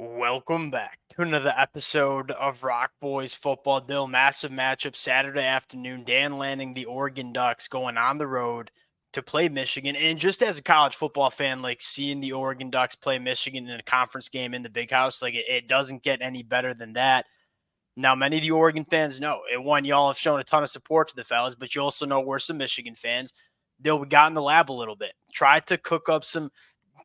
Welcome back to another episode of Rock Boys Football Dill. Massive matchup Saturday afternoon. Dan Lanning, the Oregon Ducks, going on the road to play Michigan. And just as a college football fan, like seeing the Oregon Ducks play Michigan in a conference game in the Big House, like it doesn't get any better than that. Now, many of the Oregon fans know it. One, y'all have shown a ton of support to the fellas, but you also know we're some Michigan fans. Dill, we got in the lab a little bit, tried to cook up some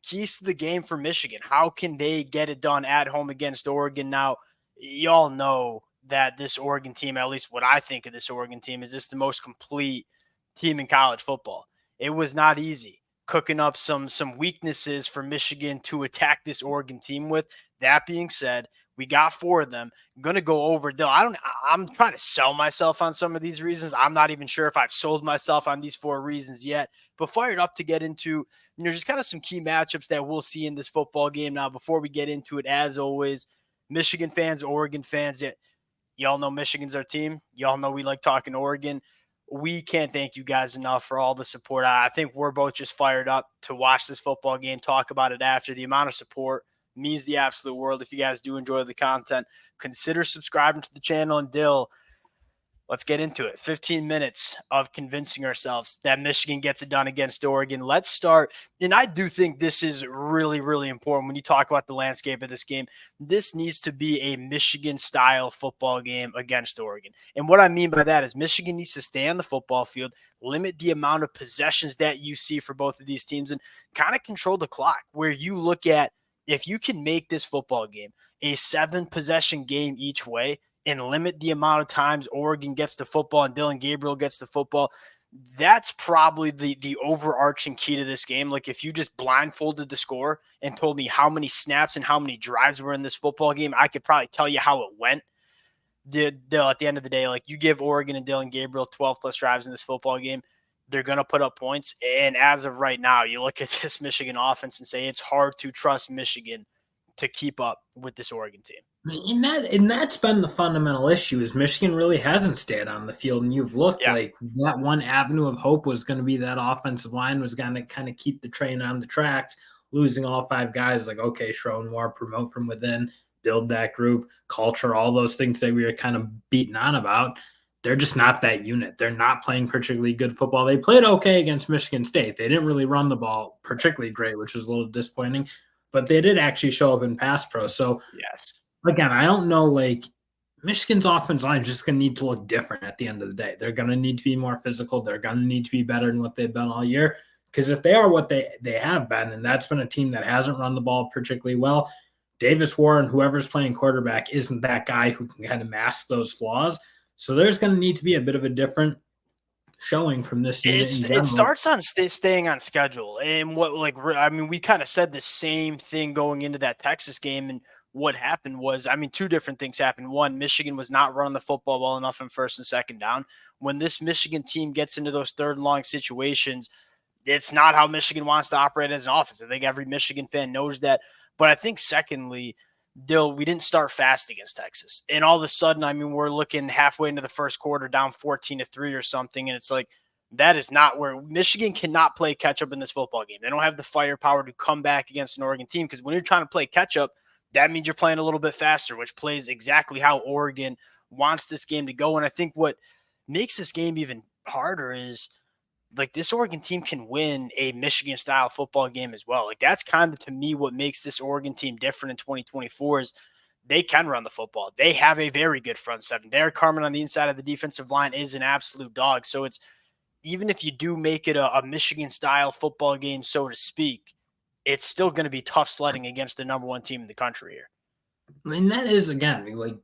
keys to the game for Michigan. How can they get it done at home against Oregon? Now, y'all know that this Oregon team, at least what I think of this Oregon team, is this the most complete team in college football. It was not easy cooking up some weaknesses for Michigan to attack this Oregon team with. That being said, we got four of them. I'm gonna go over. I'm trying to sell myself on some of these reasons. I'm not even sure if I've sold myself on these four reasons yet, but fired up to get into just kind of some key matchups that we'll see in this football game. Now, before we get into it, as always, Michigan fans, Oregon fans, y'all know Michigan's our team. Y'all know we like talking Oregon. We can't thank you guys enough for all the support. I think we're both just fired up to watch this football game, talk about it after. The amount of support means the absolute world. If you guys do enjoy the content, consider subscribing to the channel. And Dill, let's get into it. 15 minutes of convincing ourselves that Michigan gets it done against Oregon. Let's start. And I do think this is really, really important when you talk about the landscape of this game. This needs to be a Michigan-style football game against Oregon. And what I mean by that is Michigan needs to stay on the football field, limit the amount of possessions that you see for both of these teams, and kind of control the clock, where you look at if you can make this football game a 7-possession game each way, and limit the amount of times Oregon gets the football and Dylan Gabriel gets the football, that's probably the overarching key to this game. Like if you just blindfolded the score and told me how many snaps and how many drives were in this football game, I could probably tell you how it went. At the end of the day, like you give Oregon and Dylan Gabriel 12 plus drives in this football game, they're going to put up points. And as of right now, you look at this Michigan offense and say it's hard to trust Michigan to keep up with this Oregon team. And that's been the fundamental issue is Michigan really hasn't stayed on the field, and you've looked like that one avenue of hope was going to be that offensive line was going to kind of keep the train on the tracks. Losing all 5 guys, like okay, Sherrone Moore, promote from within, build that group, culture, all those things that we were kind of beating on about. They're just not that unit. They're not playing particularly good football. They played okay against Michigan State. They didn't really run the ball particularly great, which was a little disappointing, but they did actually show up in pass pro. So yes. Again, I don't know, like, Michigan's offensive line is just going to need to look different at the end of the day. They're going to need to be more physical. They're going to need to be better than what they've been all year. Because if they are what they have been, and that's been a team that hasn't run the ball particularly well, Davis Warren, whoever's playing quarterback, isn't that guy who can kind of mask those flaws. So there's going to need to be a bit of a different showing from this unit in general. It starts on staying on schedule. And we kind of said the same thing going into that Texas game, and what happened was, two different things happened. One, Michigan was not running the football well enough in first and second down. When this Michigan team gets into those third and long situations, it's not how Michigan wants to operate as an offense. I think every Michigan fan knows that. But I think secondly, Dill, we didn't start fast against Texas. And all of a sudden, we're looking halfway into the first quarter down 14-3 or something. And it's like, that is not where Michigan cannot play catch up in this football game. They don't have the firepower to come back against an Oregon team, because when you're trying to play catch up, that means you're playing a little bit faster, which plays exactly how Oregon wants this game to go. And I think what makes this game even harder is, like, this Oregon team can win a Michigan-style football game as well. Like, that's kind of, to me, what makes this Oregon team different in 2024 is they can run the football. They have a very good front seven. Derek Carmen on the inside of the defensive line is an absolute dog. So it's, even if you do make it a Michigan-style football game, so to speak, it's still going to be tough sledding against the number 1 team in the country here. And that is, again, like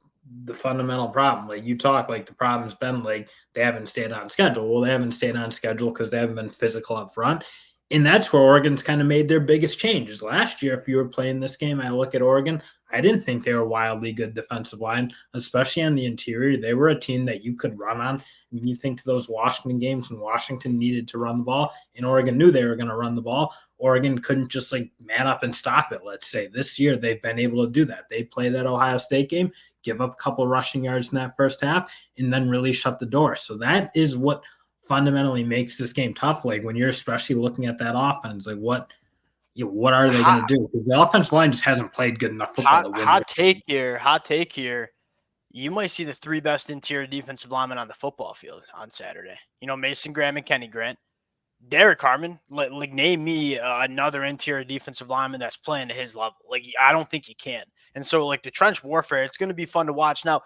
the fundamental problem. Like you talk, like the problem's been like they haven't stayed on schedule. Well, they haven't stayed on schedule because they haven't been physical up front. And that's where Oregon's kind of made their biggest changes. Last year, if you were playing this game, I look at Oregon, I didn't think they were a wildly good defensive line, especially on the interior. They were a team that you could run on. When you think to those Washington games when Washington needed to run the ball and Oregon knew they were going to run the ball, Oregon couldn't just like man up and stop it, let's say. This year, they've been able to do that. They play that Ohio State game, give up a couple rushing yards in that first half, and then really shut the door. So that is what fundamentally makes this game tough. Like when you're especially looking at that offense, like what what are they going to Hot, do? Because the offensive line just hasn't played good enough football hot, to win hot this game. take here. Hot take here. You might see the three best interior defensive linemen on the football field on Saturday. Mason Graham and Kenny Grant. Derek Harmon, like name me another interior defensive lineman that's playing at his level. Like, I don't think you can. And so, like, the trench warfare, it's going to be fun to watch. Now,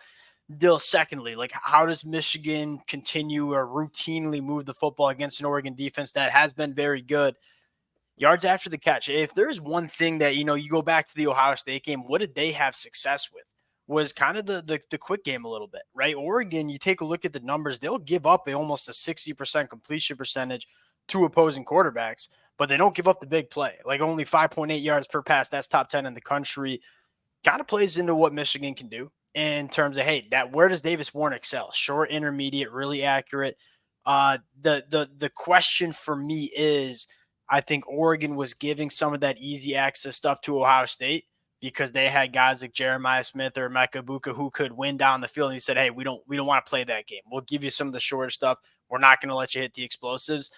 Dill, secondly, like, how does Michigan continue or routinely move the football against an Oregon defense that has been very good? Yards after the catch. If there's one thing that, you go back to the Ohio State game, what did they have success with? Was kind of the quick game a little bit, right? Oregon, you take a look at the numbers, they'll give up almost a 60% completion percentage to opposing quarterbacks, but they don't give up the big play. Like only 5.8 yards per pass. That's top 10 in the country. Kind of plays into what Michigan can do in terms of, hey, where does Davis Warren excel? Short, intermediate, really accurate. The question for me is, I think Oregon was giving some of that easy access stuff to Ohio State because they had guys like Jeremiah Smith or Mecca Buka who could win down the field. And he said, hey, we don't want to play that game. We'll give you some of the shorter stuff. We're not going to let you hit the explosives.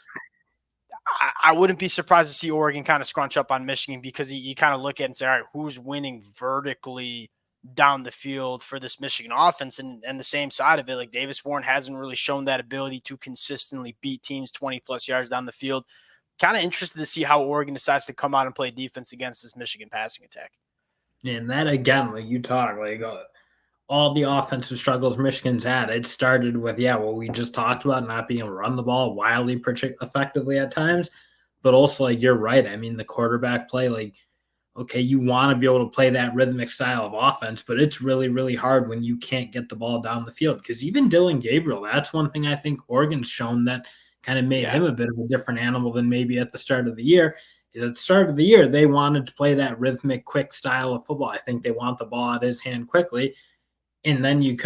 I wouldn't be surprised to see Oregon kind of scrunch up on Michigan because you kind of look at it and say, all right, who's winning vertically down the field for this Michigan offense? And the same side of it, like Davis Warren hasn't really shown that ability to consistently beat teams 20 plus yards down the field. Kind of interested to see how Oregon decides to come out and play defense against this Michigan passing attack. And that, again, like you talk, like all the offensive struggles Michigan's had, it started with, what we just talked about, not being able to run the ball wildly effectively at times. But also, like, you're right. I mean, the quarterback play, like, okay, you want to be able to play that rhythmic style of offense, but it's really, really hard when you can't get the ball down the field. Because even Dylan Gabriel, that's one thing I think Oregon's shown that kind of made him a bit of a different animal than maybe at the start of the year. Is at the start of the year, they wanted to play that rhythmic, quick style of football. I think they want the ball out of his hand quickly. And then you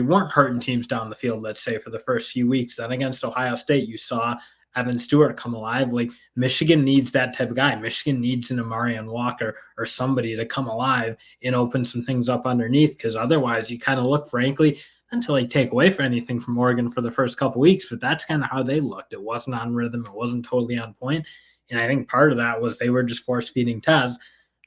weren't hurting teams down the field, let's say, for the first few weeks. Then against Ohio State, you saw Evan Stewart come alive. Like, Michigan needs that type of guy. Michigan needs an Amarian Walker or somebody to come alive and open some things up underneath, because otherwise you kind of look, frankly, until they take away from anything from Oregon for the first couple weeks, but that's kind of how they looked. It wasn't on rhythm. It wasn't totally on point. And I think part of that was they were just force feeding Tez.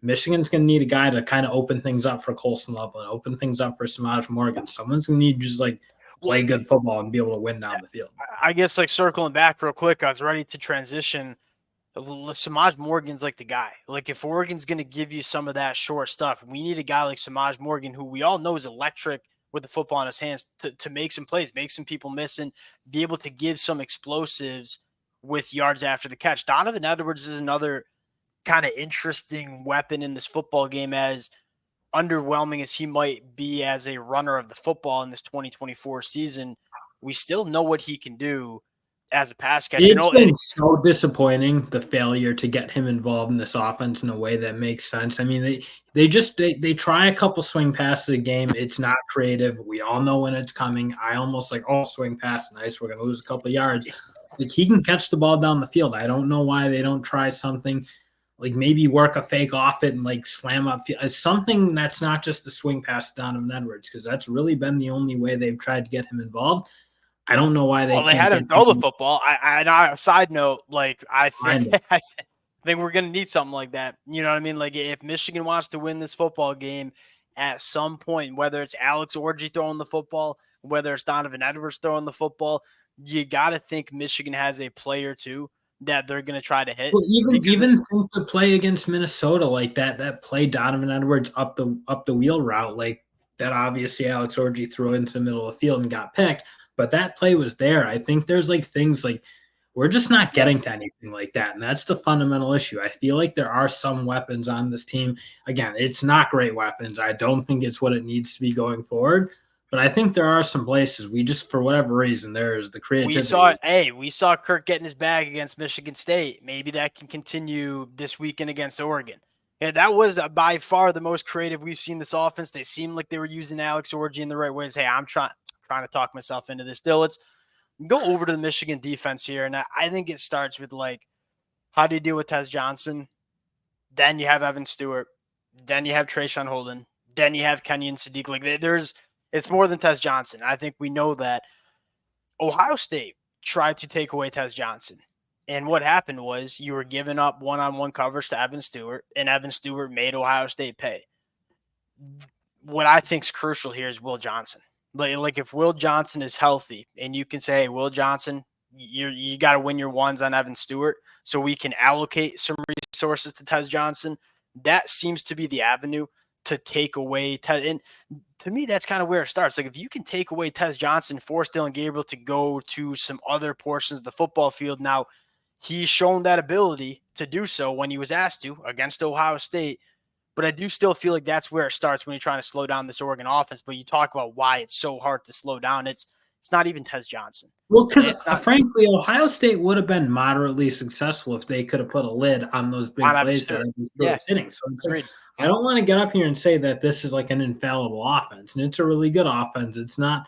Michigan's going to need a guy to kind of open things up for Colson Loveland, open things up for Samaj Morgan. Someone's going to need to just like play good football and be able to win down the field. I guess, like, circling back real quick, I was ready to transition. Samaj Morgan's like the guy. Like, if Oregon's going to give you some of that short stuff, we need a guy like Samaj Morgan, who we all know is electric with the football in his hands, to make some plays, make some people miss, and be able to give some explosives with yards after the catch. Donovan Edwards is another kind of interesting weapon in this football game, as underwhelming as he might be as a runner of the football in this 2024 season. We still know what he can do as a pass catcher. It's been so disappointing, the failure to get him involved in this offense in a way that makes sense. I mean, they try a couple swing passes a game. It's not creative. We all know when it's coming. I almost like, swing pass, nice. We're gonna lose a couple of yards. Like, he can catch the ball down the field. I don't know why they don't try something like maybe work a fake off it and like slam up something that's not just the swing pass to Donovan Edwards, because that's really been the only way they've tried to get him involved. I don't know why they they can't had get him throw the football. I side note, like, I think behind him. I think we're gonna need something like that. You know what I mean? Like, if Michigan wants to win this football game at some point, whether it's Alex Orji throwing the football, whether it's Donovan Edwards throwing the football, you got to think Michigan has a player too that they're gonna try to hit. Well, Because even think the play against Minnesota, like that play Donovan Edwards up the wheel route, like that, obviously Alex Orji threw into the middle of the field and got picked, but that play was there. I think there's like things like we're just not getting to anything like that, and that's the fundamental issue. I feel like there are some weapons on this team. Again, it's not great weapons. I don't think it's what it needs to be going forward, but I think there are some places we just, for whatever reason, there's the creativity. we saw Kirk getting his bag against Michigan State. Maybe that can continue this weekend against Oregon. Yeah, that was by far the most creative we've seen this offense. They seemed like they were using Alex Orji in the right ways. Hey, I'm trying to talk myself into this. Still, let's go over to the Michigan defense here, and I think it starts with, like, how do you deal with Tez Johnson? Then you have Evan Stewart. Then you have Trayshawn Holden. Then you have Kenyon Sadiq. Like, it's more than Tez Johnson. I think we know that. Ohio State tried to take away Tez Johnson, And what happened was you were giving up one-on-one coverage to Evan Stewart, and Evan Stewart made Ohio State pay. What I think is crucial here is Will Johnson. Like if Will Johnson is healthy, and you can say, hey, Will Johnson, you got to win your ones on Evan Stewart, so we can allocate some resources to Tez Johnson. That seems to be the avenue to take away Tez. And to me, that's kind of where it starts. Like if you can take away Tez Johnson, force Dylan Gabriel to go to some other portions of the football field. Now, he's shown that ability to do so when he was asked to against Ohio State. But I do still feel like that's where it starts when you're trying to slow down this Oregon offense. But you talk about why it's so hard to slow down. It's not even Tez Johnson. Well, because It's not frankly, Ohio State would have been moderately successful if they could have put a lid on those big on Evan plays that Stewart. Evan Stewart Yeah, was hitting. So it's like agreed. I don't want to get up here and say that this is like an infallible offense, and it's a really good offense. It's not,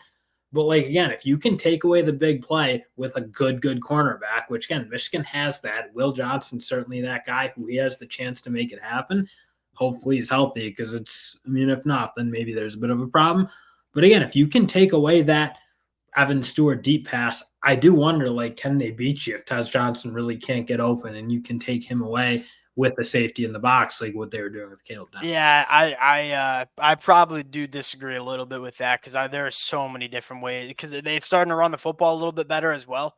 but like again, if you can take away the big play with a good cornerback, which again, Michigan has that. Will Johnson's certainly that guy who he has the chance to make it happen. Hopefully he's healthy because it's. I mean, if not, then maybe there's a bit of a problem. But again, if you can take away that Evan Stewart deep pass, I do wonder, like, can they beat you if Tez Johnson really can't get open and you can take him away with the safety in the box, like what they were doing with Caleb Downs? Yeah, I probably do disagree a little bit with that because there are so many different ways because they're starting to run the football a little bit better as well.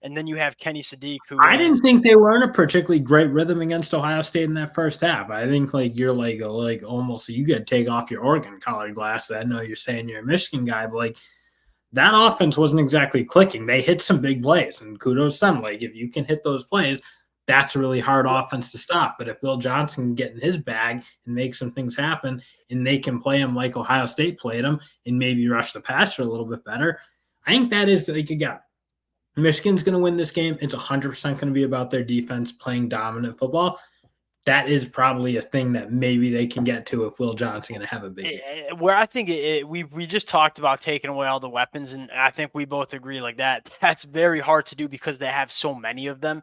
And then you have Kenny Sadiq, who I didn't is think they were in a particularly great rhythm against Ohio State in that first half. I think like you're like almost you got to take off your Oregon colored glasses. I know you're saying you're a Michigan guy, but like that offense wasn't exactly clicking. They hit some big plays, and kudos to them. Like if you can hit those plays, that's a really hard offense to stop. But if Will Johnson can get in his bag and make some things happen, and they can play him like Ohio State played him, and maybe rush the passer a little bit better, I think that is like again, Michigan's going to win this game. It's 100% going to be about their defense playing dominant football. That is probably a thing that maybe they can get to if Will Johnson going to have a big game. where I think we just talked about taking away all the weapons, and I think we both agree like that. That's very hard to do because they have so many of them.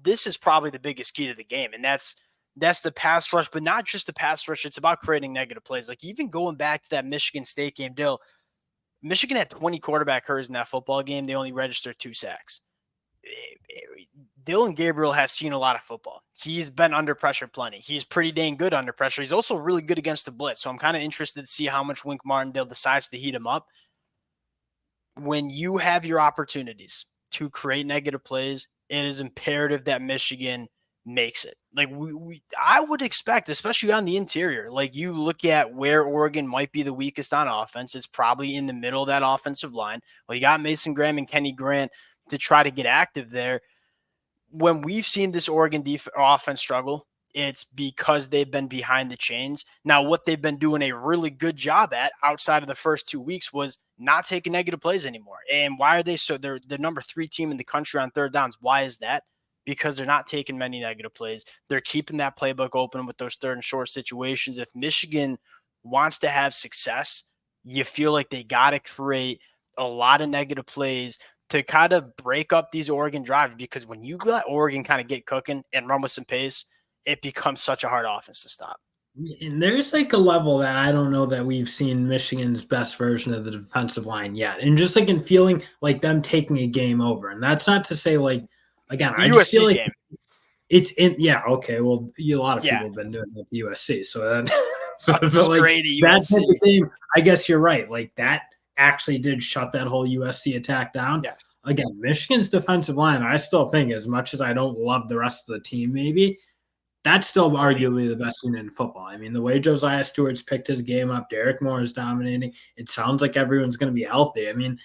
This is probably the biggest key to the game, and that's the pass rush, but not just the pass rush. It's about creating negative plays. Like even going back to that Michigan State game, Dill, Michigan had 20 quarterback hurries in that football game. They only registered 2 sacks. Dylan Gabriel has seen a lot of football. He's been under pressure plenty. He's pretty dang good under pressure. He's also really good against the blitz. So I'm kind of interested to see how much Wink Martindale decides to heat him up. When you have your opportunities to create negative plays, it is imperative that Michigan makes it. Like I would expect, especially on the interior, like you look at where Oregon might be the weakest on offense, it's probably in the middle of that offensive line. Well, you got Mason Graham and Kenny Grant to try to get active there. When we've seen this Oregon offense struggle, it's because they've been behind the chains. Now, what they've been doing a really good job at outside of the first 2 weeks was not taking negative plays anymore. And why are they so? They're the number 3 team in the country on third downs. Why is that? Because they're not taking many negative plays. They're keeping that playbook open with those third and short situations. If Michigan wants to have success, you feel like they got to create a lot of negative plays to kind of break up these Oregon drives, because when you let Oregon kind of get cooking and run with some pace, it becomes such a hard offense to stop. And there's like a level that I don't know that we've seen Michigan's best version of the defensive line yet. And just like in feeling like them taking a game over. And that's not to say like, again, The I just feel USC like game. it's in, yeah, okay. Well, a lot of Yeah. people have been doing that at USC. So then, It's like great at that type USC. of game, I guess you're right. Like that actually did shut that whole USC attack down. Yes. Again, Michigan's defensive line, I still think, as much as I don't love the rest of the team, maybe, that's still arguably the best unit in football. I mean, the way Josiah Stewart's picked his game up, Derek Moore is dominating. It sounds like everyone's going to be healthy. I mean,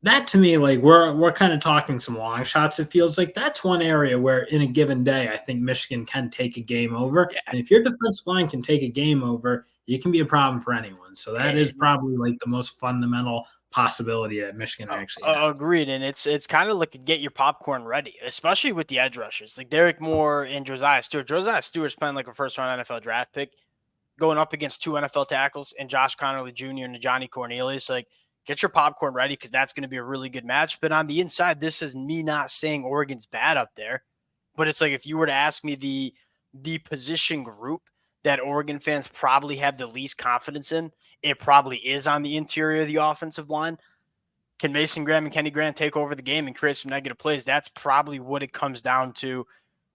that to me, like we're kind of talking some long shots. It feels like that's one area where in a given day, I think Michigan can take a game over. Yeah. And if your defensive line can take a game over, you can be a problem for anyone. So that is probably like the most fundamental possibility that Michigan actually has. Agreed. And it's kind of like get your popcorn ready, especially with the edge rushers like Derek Moore and Josiah Stewart. Josiah Stewart's playing like a first round NFL draft pick, going up against 2 NFL tackles and Josh Connerly Jr. and Johnny Cornelius. Like, get your popcorn ready because that's going to be a really good match. But on the inside, this is me not saying Oregon's bad up there, but it's like if you were to ask me the position group that Oregon fans probably have the least confidence in, it probably is on the interior of the offensive line. Can Mason Graham and Kenny Grant take over the game and create some negative plays? That's probably what it comes down to.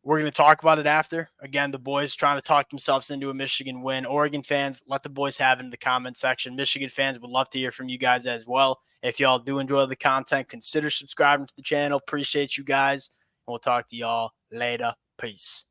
We're going to talk about it after. Again, the boys trying to talk themselves into a Michigan win. Oregon fans, let the boys have it in the comment section. Michigan fans would love to hear from you guys as well. If y'all do enjoy the content, consider subscribing to the channel. Appreciate you guys. We'll talk to y'all later. Peace.